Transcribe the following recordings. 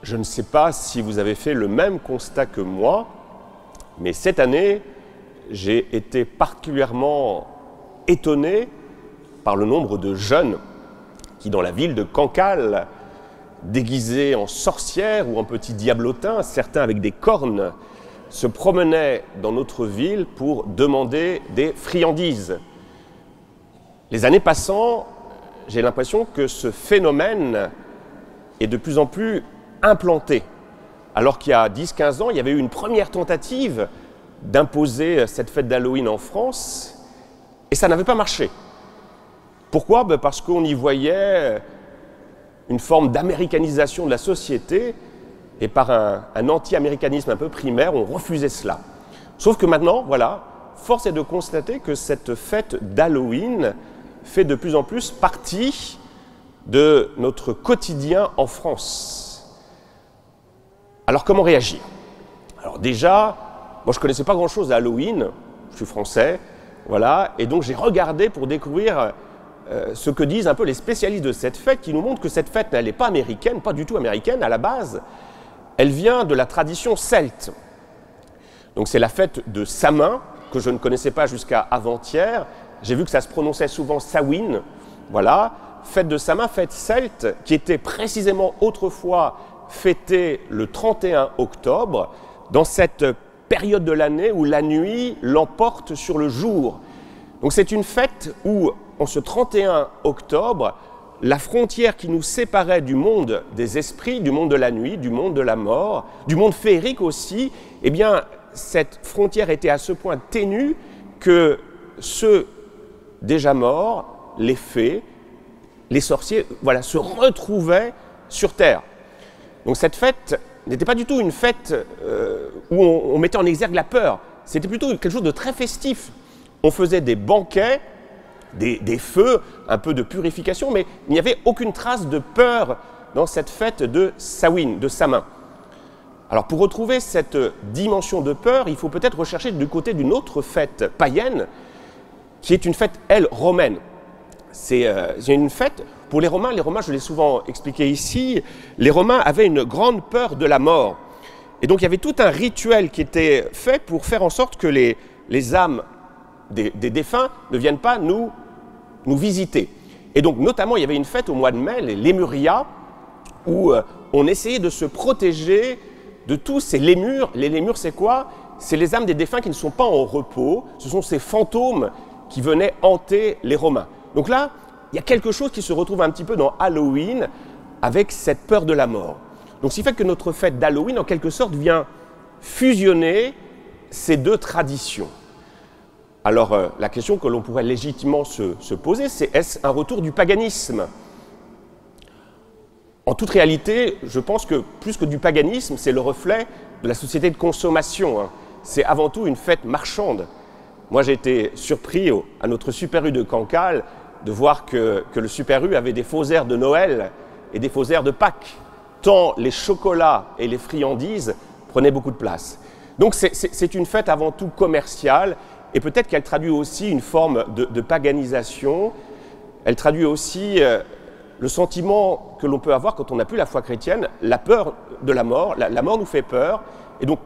Je ne sais pas si vous avez fait le même constat que moi, mais cette année, j'ai été particulièrement étonné par le nombre de jeunes qui, dans la ville de Cancale, déguisés en sorcières ou en petits diablotins, certains avec des cornes, se promenaient dans notre ville pour demander des friandises. Les années passant, j'ai l'impression que ce phénomène est de plus en plus implanté. Alors qu'il y a 10-15 ans, il y avait eu une première tentative d'imposer cette fête d'Halloween en France, et ça n'avait pas marché. Pourquoi ? Parce qu'on y voyait une forme d'américanisation de la société, et par un anti-américanisme un peu primaire, on refusait cela. Sauf que maintenant, voilà, force est de constater que cette fête d'Halloween fait de plus en plus partie de notre quotidien en France. Alors comment réagir ? Alors déjà, moi je ne connaissais pas grand-chose à Halloween, je suis français, voilà, et donc j'ai regardé pour découvrir ce que disent un peu les spécialistes de cette fête, qui nous montrent que cette fête, elle n'est pas américaine, pas du tout américaine à la base, elle vient de la tradition celte. Donc c'est la fête de Samhain, que je ne connaissais pas jusqu'à avant-hier, j'ai vu que ça se prononçait souvent Samhain, voilà, fête de Samhain, fête celte, qui était précisément autrefois fêtée le 31 octobre, dans cette période de l'année où la nuit l'emporte sur le jour. Donc c'est une fête où, en ce 31 octobre, la frontière qui nous séparait du monde des esprits, du monde de la nuit, du monde de la mort, du monde féerique aussi, eh bien, cette frontière était à ce point ténue que ceux déjà morts, les fées, les sorciers, voilà, se retrouvaient sur Terre. Donc cette fête n'était pas du tout une fête où on mettait en exergue la peur, c'était plutôt quelque chose de très festif. On faisait des banquets, des feux, un peu de purification, mais il n'y avait aucune trace de peur dans cette fête de Samhain, de Samhain. Alors pour retrouver cette dimension de peur, il faut peut-être rechercher du côté d'une autre fête païenne, qui est une fête, elle, romaine. C'est une fête, pour les Romains, je l'ai souvent expliqué ici, les Romains avaient une grande peur de la mort. Et donc il y avait tout un rituel qui était fait pour faire en sorte que les âmes des défunts ne viennent pas nous visiter. Et donc notamment il y avait une fête au mois de mai, les Lémurias, où on essayait de se protéger de tous ces lémures. Les lémures, c'est quoi ? C'est les âmes des défunts qui ne sont pas en repos, ce sont ces fantômes qui venaient hanter les Romains. Donc là, il y a quelque chose qui se retrouve un petit peu dans Halloween avec cette peur de la mort. Donc ce qui fait que notre fête d'Halloween, en quelque sorte, vient fusionner ces deux traditions. Alors la question que l'on pourrait légitimement se poser, c'est est-ce un retour du paganisme ? En toute réalité, je pense que plus que du paganisme, c'est le reflet de la société de consommation. C'est avant tout une fête marchande. Moi, j'ai été surpris à notre Super U de Cancale de voir que le Super U avait des faux airs de Noël et des faux airs de Pâques, tant les chocolats et les friandises prenaient beaucoup de place. Donc c'est une fête avant tout commerciale, et peut-être qu'elle traduit aussi une forme de paganisation. Elle traduit aussi le sentiment que l'on peut avoir quand on n'a plus la foi chrétienne, la peur de la mort. La mort nous fait peur, et donc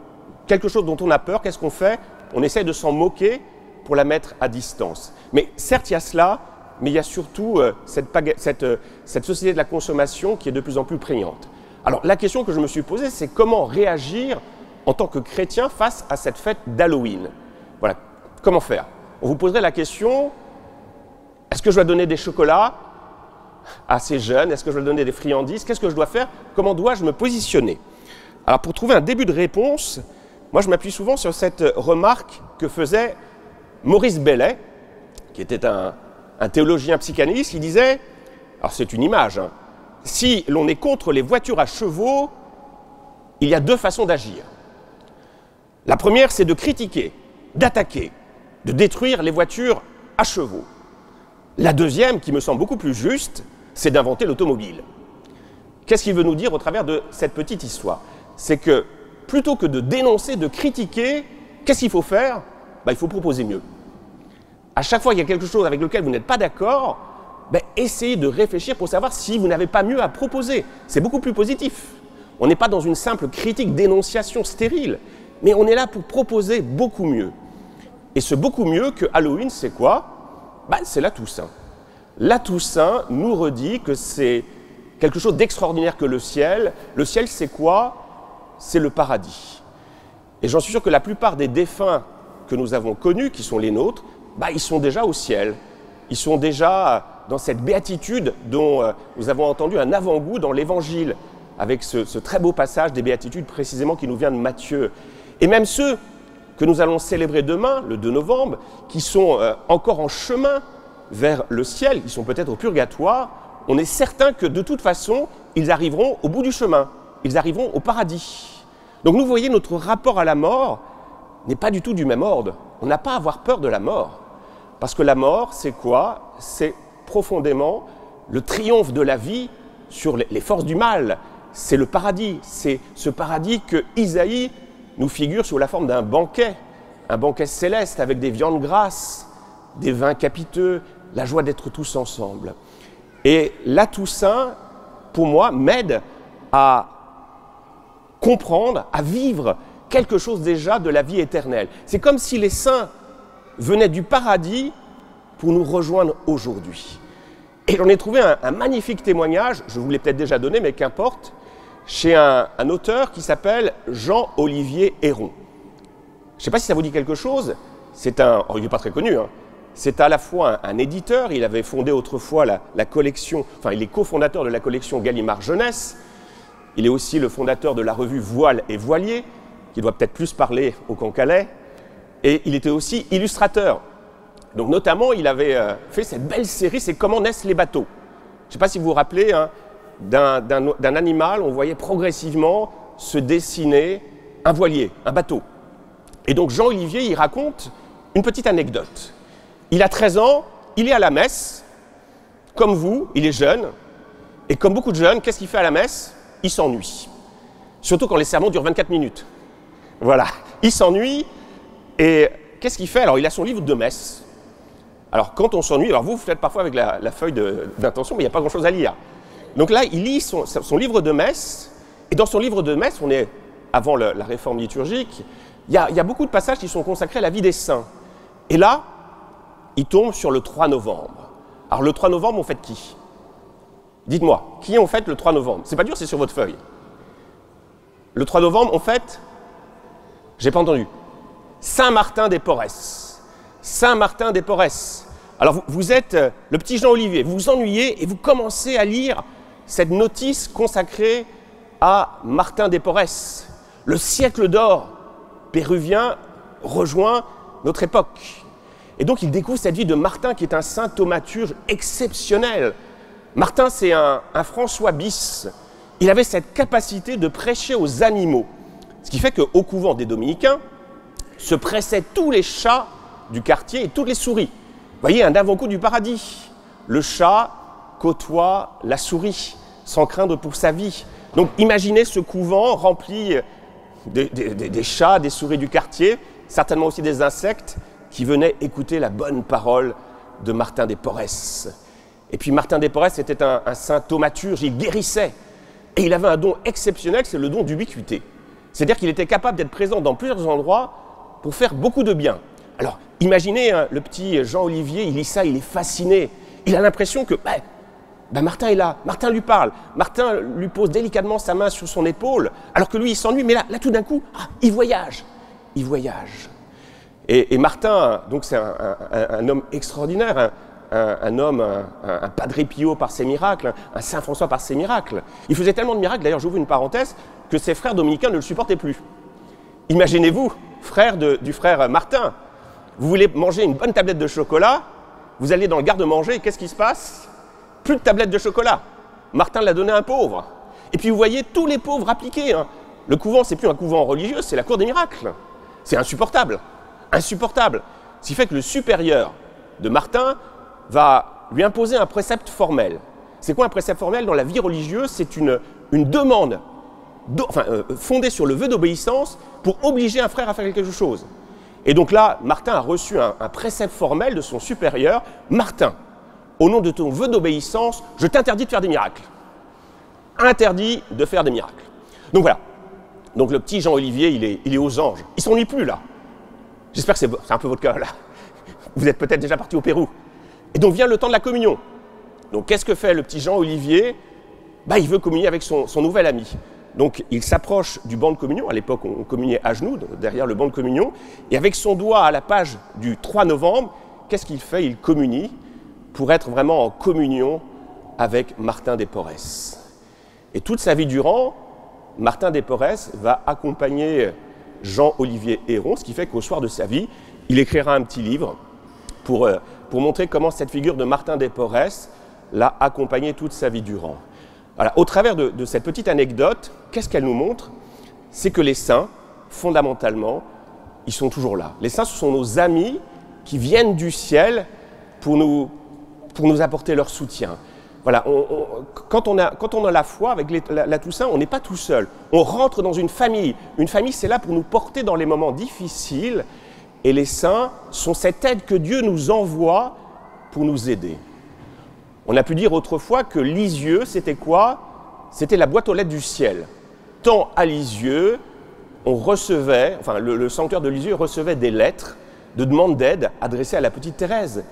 quelque chose dont on a peur, qu'est-ce qu'on fait ? On essaie de s'en moquer pour la mettre à distance. Mais certes, il y a cela, mais il y a surtout cette société de la consommation qui est de plus en plus prégnante. Alors la question que je me suis posée, c'est comment réagir en tant que chrétien face à cette fête d'Halloween. Voilà, comment faire ? On vous poserait la question, est-ce que je dois donner des chocolats à ces jeunes ? Est-ce que je dois donner des friandises ? Qu'est-ce que je dois faire ? Comment dois-je me positionner ? Alors pour trouver un début de réponse, moi je m'appuie souvent sur cette remarque que faisait Maurice Bellet, qui était un théologien psychanalyste, qui disait, alors c'est une image, si l'on est contre les voitures à chevaux, il y a deux façons d'agir. La première, c'est de critiquer, d'attaquer, de détruire les voitures à chevaux. La deuxième, qui me semble beaucoup plus juste, c'est d'inventer l'automobile. Qu'est-ce qu'il veut nous dire au travers de cette petite histoire ? C'est que plutôt que de dénoncer, de critiquer, qu'est-ce qu'il faut faire ? Il faut proposer mieux. À chaque fois qu'il y a quelque chose avec lequel vous n'êtes pas d'accord, essayez de réfléchir pour savoir si vous n'avez pas mieux à proposer. C'est beaucoup plus positif. On n'est pas dans une simple critique, dénonciation stérile, mais on est là pour proposer beaucoup mieux. Et ce beaucoup mieux que Halloween, c'est quoi? C'est la Toussaint. La Toussaint nous redit que c'est quelque chose d'extraordinaire que le ciel. Le ciel, c'est quoi? C'est le paradis. Et j'en suis sûr que la plupart des défunts que nous avons connus, qui sont les nôtres, ils sont déjà au ciel. Ils sont déjà dans cette béatitude dont nous avons entendu un avant-goût dans l'Évangile, avec ce très beau passage des béatitudes précisément qui nous vient de Matthieu. Et même ceux que nous allons célébrer demain, le 2 novembre, qui sont encore en chemin vers le ciel, qui sont peut-être au purgatoire, on est certain que de toute façon, ils arriveront au bout du chemin, ils arriveront au paradis. Donc nous voyez, notre rapport à la mort n'est pas du tout du même ordre. On n'a pas à avoir peur de la mort. Parce que la mort, c'est quoi? C'est profondément le triomphe de la vie sur les forces du mal. C'est le paradis. C'est ce paradis que Isaïe nous figure sous la forme d'un banquet. Un banquet céleste avec des viandes grasses, des vins capiteux, la joie d'être tous ensemble. Et la Toussaint, pour moi, m'aide à comprendre, à vivre quelque chose déjà de la vie éternelle. C'est comme si les saints venaient du paradis pour nous rejoindre aujourd'hui. Et j'en ai trouvé un magnifique témoignage, je vous l'ai peut-être déjà donné, mais qu'importe, chez un auteur qui s'appelle Jean-Olivier Héron. Je ne sais pas si ça vous dit quelque chose, il n'est pas très connu, c'est à la fois un éditeur, il avait fondé autrefois la collection, il est cofondateur de la collection Gallimard Jeunesse, il est aussi le fondateur de la revue Voile et Voilier, qui doit peut-être plus parler au Cancalais, et il était aussi illustrateur. Donc notamment, il avait fait cette belle série, c'est Comment naissent les bateaux. Je ne sais pas si vous vous rappelez d'un animal, on voyait progressivement se dessiner un voilier, un bateau. Et donc Jean-Olivier, il raconte une petite anecdote. Il a 13 ans, il est à la messe, comme vous, il est jeune, et comme beaucoup de jeunes, qu'est-ce qu'il fait à la messe? Il s'ennuie. Surtout quand les sermons durent 24 minutes. Voilà, il s'ennuie, et qu'est-ce qu'il fait? Alors il a son livre de messe. Alors quand on s'ennuie, alors vous faites parfois avec la feuille d'intention, mais il n'y a pas grand-chose à lire. Donc là, il lit son livre de messe, et dans son livre de messe, on est avant la réforme liturgique, il y a beaucoup de passages qui sont consacrés à la vie des saints. Et là, il tombe sur le 3 novembre. Alors le 3 novembre, on fête qui? Dites-moi, qui on fête le 3 novembre? C'est pas dur, c'est sur votre feuille. Le 3 novembre, on fête? J'ai pas entendu. Saint-Martin des Porres. Saint-Martin des Porres. Alors vous êtes le petit Jean-Olivier, vous vous ennuyez et vous commencez à lire cette notice consacrée à Martin des Porres. Le siècle d'or péruvien rejoint notre époque. Et donc il découvre cette vie de Martin qui est un saint thaumaturge exceptionnel. Martin, c'est un François bis. Il avait cette capacité de prêcher aux animaux. Ce qui fait qu'au couvent des Dominicains se pressaient tous les chats du quartier et toutes les souris. Vous voyez, un avant-goût du paradis. Le chat côtoie la souris, sans craindre pour sa vie. Donc imaginez ce couvent rempli des chats, des souris du quartier, certainement aussi des insectes, qui venaient écouter la bonne parole de Martin des Porres. Et puis Martin des Porres était un saint thaumaturge, il guérissait. Et il avait un don exceptionnel, c'est le don d'ubiquité. C'est-à-dire qu'il était capable d'être présent dans plusieurs endroits pour faire beaucoup de bien. Alors, imaginez le petit Jean-Olivier, il lit ça, il est fasciné. Il a l'impression que Martin est là, Martin lui parle, Martin lui pose délicatement sa main sur son épaule, alors que lui, il s'ennuie, mais là tout d'un coup, il voyage. Il voyage. Et Martin, donc c'est un homme extraordinaire, un homme, un Padre Pio par ses miracles, un Saint François par ses miracles. Il faisait tellement de miracles, d'ailleurs j'ouvre une parenthèse, que ses frères dominicains ne le supportaient plus. Imaginez-vous, frère du frère Martin, vous voulez manger une bonne tablette de chocolat, vous allez dans le garde-manger et qu'est-ce qui se passe? Plus de tablette de chocolat. Martin l'a donné à un pauvre. Et puis vous voyez tous les pauvres appliqués. Le couvent, c'est plus un couvent religieux, c'est la cour des miracles. C'est insupportable. Insupportable. Ce qui fait que le supérieur de Martin va lui imposer un précepte formel. C'est quoi un précepte formel? Dans la vie religieuse, c'est une demande fondée sur le vœu d'obéissance pour obliger un frère à faire quelque chose. Et donc là, Martin a reçu un précepte formel de son supérieur. Martin, au nom de ton vœu d'obéissance, je t'interdis de faire des miracles. Interdit de faire des miracles. Donc voilà. Donc le petit Jean-Olivier, il est aux anges. Il s'ennuie plus là. J'espère que c'est un peu votre cas là. Vous êtes peut-être déjà parti au Pérou. Et donc vient le temps de la communion. Donc qu'est-ce que fait le petit Jean-Olivier? Il veut communier avec son nouvel ami. Donc il s'approche du banc de communion. À l'époque, on communiait à genoux, derrière le banc de communion. Et avec son doigt à la page du 3 novembre, qu'est-ce qu'il fait? Il communie pour être vraiment en communion avec Martin des Porres. Et toute sa vie durant, Martin des Porres va accompagner Jean-Olivier Héron, ce qui fait qu'au soir de sa vie, il écrira un petit livre pour montrer comment cette figure de Martin des Porres l'a accompagné toute sa vie durant. Voilà. Au travers de cette petite anecdote, qu'est-ce qu'elle nous montre? C'est que les saints, fondamentalement, ils sont toujours là. Les saints, ce sont nos amis qui viennent du ciel pour nous apporter leur soutien. Voilà, quand on a la foi avec la Toussaint, on n'est pas tout seul. On rentre dans une famille. Une famille, c'est là pour nous porter dans les moments difficiles. Et les saints sont cette aide que Dieu nous envoie pour nous aider. On a pu dire autrefois que Lisieux, c'était quoi? C'était la boîte aux lettres du ciel. Tant à Lisieux, on recevait, enfin le sanctuaire de Lisieux recevait des lettres de demandes d'aide adressées à la petite Thérèse.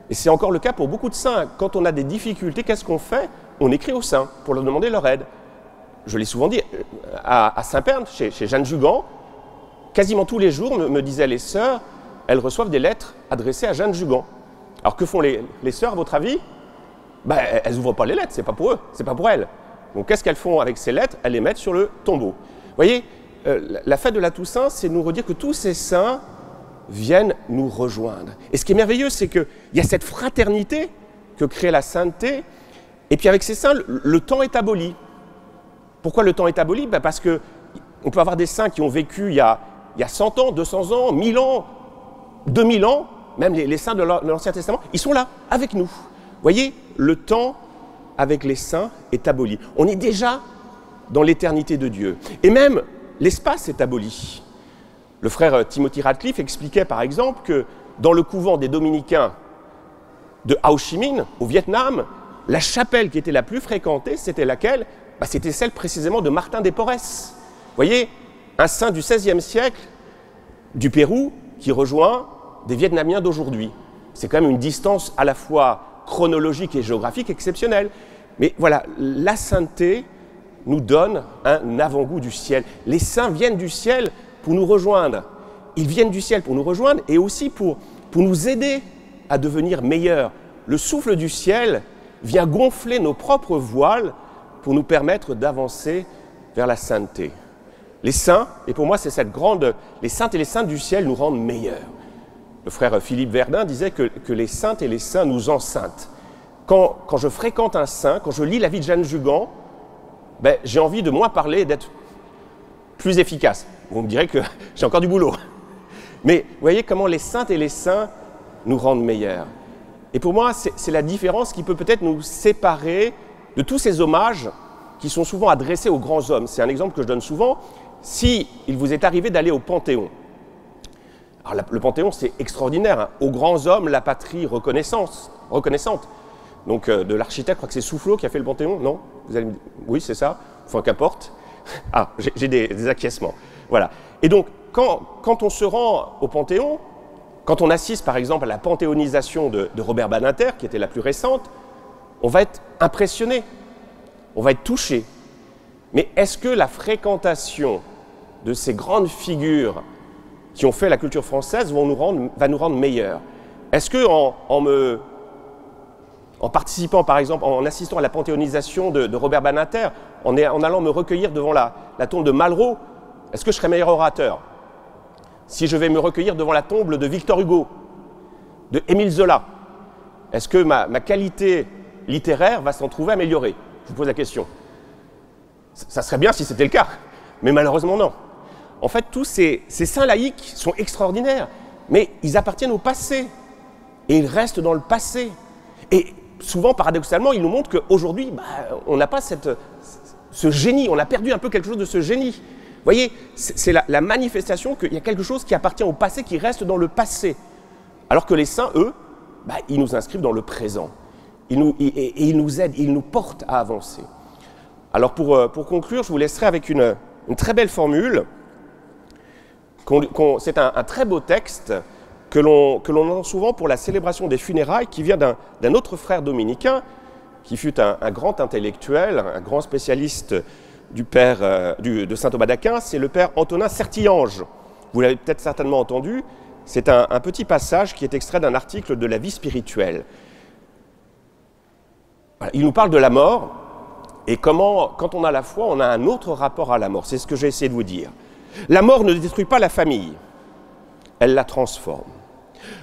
Et c'est encore le cas pour beaucoup de saints. Quand on a des difficultés, qu'est-ce qu'on fait? On écrit aux saints pour leur demander leur aide. Je l'ai souvent dit, à Saint-Pern, chez Jeanne Jugan, quasiment tous les jours, me disaient les sœurs, elles reçoivent des lettres adressées à Jeanne Jugan. Alors que font les sœurs, à votre avis? Elles n'ouvrent pas les lettres, c'est pas pour eux, c'est pas pour elles. Donc qu'est-ce qu'elles font avec ces lettres? Elles les mettent sur le tombeau. Vous voyez, la fête de la Toussaint, c'est nous redire que tous ces saints viennent nous rejoindre. Et ce qui est merveilleux, c'est qu'il y a cette fraternité que crée la sainteté, et puis avec ces saints, le temps est aboli. Pourquoi le temps est aboli? Parce qu'on peut avoir des saints qui ont vécu il y a 100 ans, 200 ans, 1000 ans, 2000 ans, même les saints de l'Ancien Testament, ils sont là, avec nous. Vous voyez, le temps avec les saints est aboli. On est déjà dans l'éternité de Dieu. Et même l'espace est aboli. Le frère Timothy Radcliffe expliquait par exemple que dans le couvent des dominicains de Ho Chi Minh, au Vietnam, la chapelle qui était la plus fréquentée, c'était laquelle? C'était celle précisément de Martin des Porres. Vous voyez, un saint du XVIe siècle du Pérou qui rejoint des Vietnamiens d'aujourd'hui. C'est quand même une distance à la fois chronologique et géographique exceptionnelle. Mais voilà, la sainteté nous donne un avant-goût du ciel. Les saints viennent du ciel pour nous rejoindre. Ils viennent du ciel pour nous rejoindre et aussi pour nous aider à devenir meilleurs. Le souffle du ciel vient gonfler nos propres voiles pour nous permettre d'avancer vers la sainteté. Les saints, et pour moi c'est cette grande... Les saintes et les saints du ciel nous rendent meilleurs. Le frère Philippe Verdun disait que les saintes et les saints nous enceintent. Quand je fréquente un saint, quand je lis la vie de Jeanne Jugan, j'ai envie de moins parler et d'être plus efficace. Vous me direz que j'ai encore du boulot. Mais vous voyez comment les saintes et les saints nous rendent meilleurs. Et pour moi, c'est la différence qui peut peut-être nous séparer de tous ces hommages qui sont souvent adressés aux grands hommes. C'est un exemple que je donne souvent. Si il vous est arrivé d'aller au Panthéon, alors le Panthéon, c'est extraordinaire. Aux grands hommes, la patrie reconnaissante. Donc de l'architecte, je crois que c'est Soufflot qui a fait le Panthéon, non? Vous allez me dire, oui, c'est ça. Enfin, qu'importe. Ah, j'ai des acquiescements. Voilà. Et donc, quand on se rend au Panthéon, quand on assiste par exemple à la panthéonisation de Robert Badinter, qui était la plus récente, on va être impressionné, on va être touché. Mais est-ce que la fréquentation de ces grandes figures qui ont fait la culture française va nous rendre meilleurs? Est-ce que en participant, par exemple, en assistant à la panthéonisation de Robert Badinter, en allant me recueillir devant la tombe de Malraux, est-ce que je serai meilleur orateur? Si je vais me recueillir devant la tombe de Victor Hugo, de Émile Zola, est-ce que ma qualité littéraire va s'en trouver améliorée? Je vous pose la question. Ça serait bien si c'était le cas, mais malheureusement non. En fait, tous ces saints laïcs sont extraordinaires, mais ils appartiennent au passé, et ils restent dans le passé. Et souvent, paradoxalement, ils nous montrent qu'aujourd'hui, on n'a pas ce génie, on a perdu un peu quelque chose de ce génie. Vous voyez, c'est la manifestation qu'il y a quelque chose qui appartient au passé, qui reste dans le passé. Alors que les saints, eux, ils nous inscrivent dans le présent. Ils nous aident, ils nous portent à avancer. Alors pour conclure, je vous laisserai avec une très belle formule. C'est un très beau texte que l'on entend souvent pour la célébration des funérailles, qui vient d'un autre frère dominicain, qui fut un grand intellectuel, un grand spécialiste de saint Thomas d'Aquin, c'est le père Antonin Sertillanges. Vous l'avez peut-être certainement entendu, c'est un petit passage qui est extrait d'un article de la vie spirituelle. Il nous parle de la mort et comment, quand on a la foi, on a un autre rapport à la mort. C'est ce que j'ai essayé de vous dire. La mort ne détruit pas la famille, elle la transforme.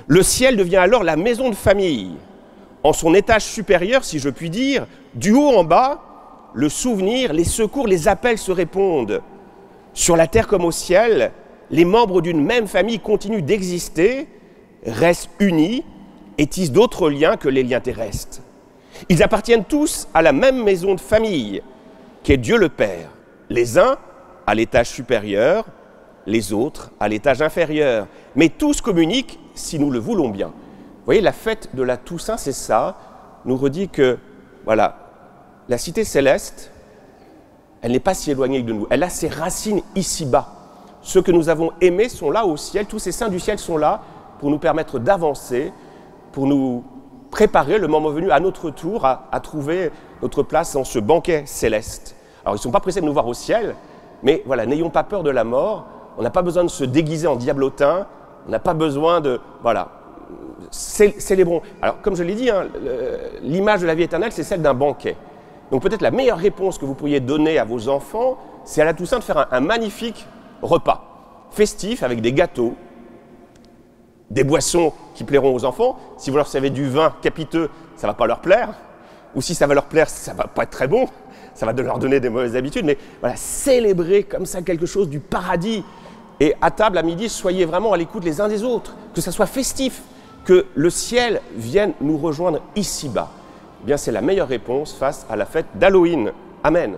Le ciel devient alors la maison de famille. En son étage supérieur, si je puis dire, du haut en bas, le souvenir, les secours, les appels se répondent. Sur la terre comme au ciel, les membres d'une même famille continuent d'exister, restent unis et tissent d'autres liens que les liens terrestres. Ils appartiennent tous à la même maison de famille, qu'est Dieu le Père. Les uns à l'étage supérieur, les autres à l'étage inférieur. Mais tous communiquent si nous le voulons bien. Vous voyez, la fête de la Toussaint, c'est ça, nous redit que, voilà, la cité céleste, elle n'est pas si éloignée de nous. Elle a ses racines ici-bas. Ceux que nous avons aimés sont là au ciel, tous ces saints du ciel sont là pour nous permettre d'avancer, pour nous préparer le moment venu à notre tour à trouver notre place dans ce banquet céleste. Alors ils ne sont pas pressés de nous voir au ciel, mais voilà, n'ayons pas peur de la mort, on n'a pas besoin de se déguiser en diablotin, on n'a pas besoin de... Voilà, célébrons. Alors comme je l'ai dit, l'image de la vie éternelle, c'est celle d'un banquet. Donc peut-être la meilleure réponse que vous pourriez donner à vos enfants, c'est à la Toussaint de faire un magnifique repas, festif, avec des gâteaux, des boissons qui plairont aux enfants. Si vous leur servez du vin capiteux, ça ne va pas leur plaire. Ou si ça va leur plaire, ça ne va pas être très bon. Ça va leur donner des mauvaises habitudes. Mais voilà, célébrez comme ça quelque chose du paradis. Et à table, à midi, soyez vraiment à l'écoute les uns des autres. Que ça soit festif. Que le ciel vienne nous rejoindre ici-bas. Eh bien, c'est la meilleure réponse face à la fête d'Halloween. Amen.